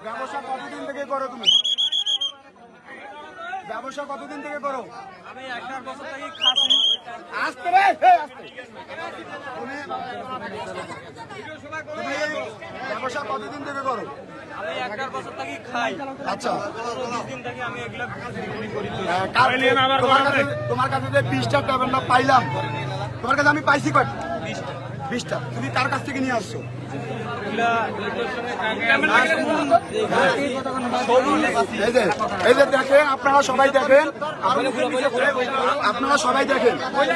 ব্যবসা কতদিন থেকে করো তুমি? ব্যবসা কতদিন থেকে করো? আমি 1 বছর থেকে খাচ্ছি। আসতে রে, আসতে। তুমি ব্যবসা কতদিন থেকে করো? আমি 1 বছর থেকে খাই। আচ্ছা, 20 দিন থেকে আমি এগুলা বিক্রি করি। তোমার কাছে যে 20টা ট্যাবলেট পাইলাম, তোমার কাছে আমি পাইছি কত? 20টা। তুমি কার কাছ থেকে নিয়ে আসছো? এই যে দেখেন, আপনারা সবাই দেখেন,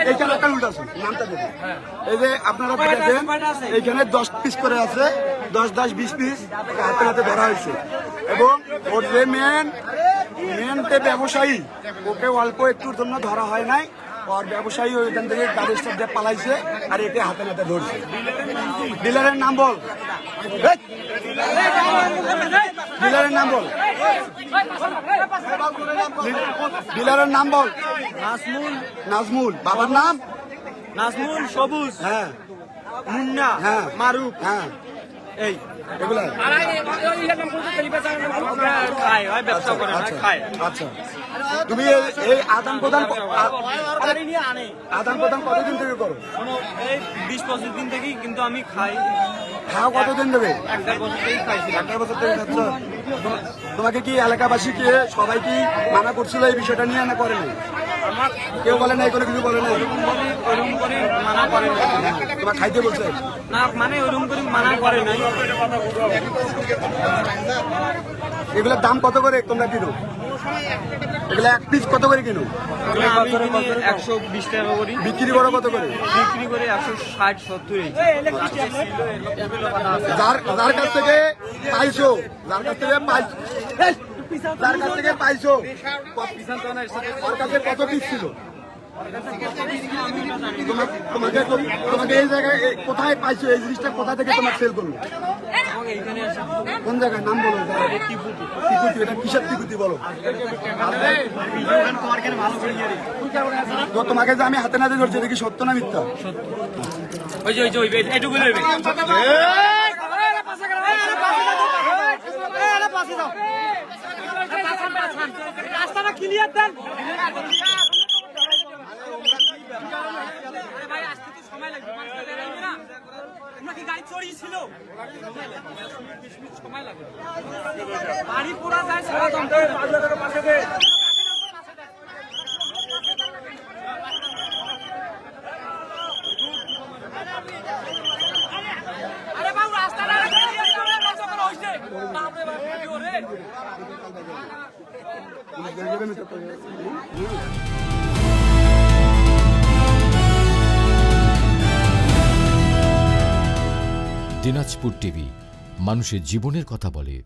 এইখানে একটা উল্টা আছে, নামটা দেখেন। এই যে আপনারা দেখেন, এইখানে 10 পিস করে আছে, 10, 20 পিস হাতে হাতে ধরা হয়েছে। এবং ওর যে মেন ব্যবসায়ী, ওকে অল্প একটুর জন্য ধরা হয় নাই। আর ব্যবসায়ী ওইখান থেকে গাড়ির সাথে পালাইছে, আর একে হাতে নাতে ধরছে। ডিলারের নাম বল, ডিলারের নাম বল, ডিলারের নাম বল। নাজমুল। বাবার নাম? নাজমুল, সবুজ, হ্যাঁ, মুন্না, হ্যাঁ, মারুফ। হ্যাঁ, এই এগুলা খায়, হয় ব্যবসা করে না, খায়। আচ্ছা, তুমি এই আদান প্রদান কতদিন থেকে করো? এই 20-25 দিন থেকেই কিন্তু আমি খাই। খাও কতদিন দেবে? 1 বছর থেকেই খাইছি। 1 বছর থেকে খাচ্ছ। তোমাকে কি এলাকাবাসী কি সবাই কি মানা করছিল এই বিষয়টা নিয়ে, না করে নাই? কেউ বলে নাই, কোনো কিছু বলে নাই? ওরকম করে মানা করে না। তোমার খাইতে বলছে না, মানে ওরকম করে মানা করে নাই। এগুলোর দাম কত করে তোমরা কিনো? এগুলো 1 পিস কত করে কিনো? আমি কিনি 120 টাকা করি, বিক্রি করো কত করে? বিক্রি করে 160-70। যার কাছ থেকে পাইছো, যার কাছ থেকে পাইছো, ওর কাছে কত পিস ছিল? তোমাকে এই জায়গায় কোথায় পাইছো? এই জিনিসটা কোথা থেকে তোমার সেল করলো? কোন জায়গায়? নাম বলো। টিকুতি। এটা কিসের টিকুতি বলো? তো তোমাকে যে আমি হাতে নাতে ধরছি, এটা কি সত্য না মিথ্যা? রাস্তাটা ক্লিয়ার দেন। গাড়ি চড়িয়েছিল, সময় লাগে, বাড়ি পোড়া যায়। আরে বাবু, রাস্তাটা দিনাজপুর টিভি, মানুষের জীবনের কথা বলে।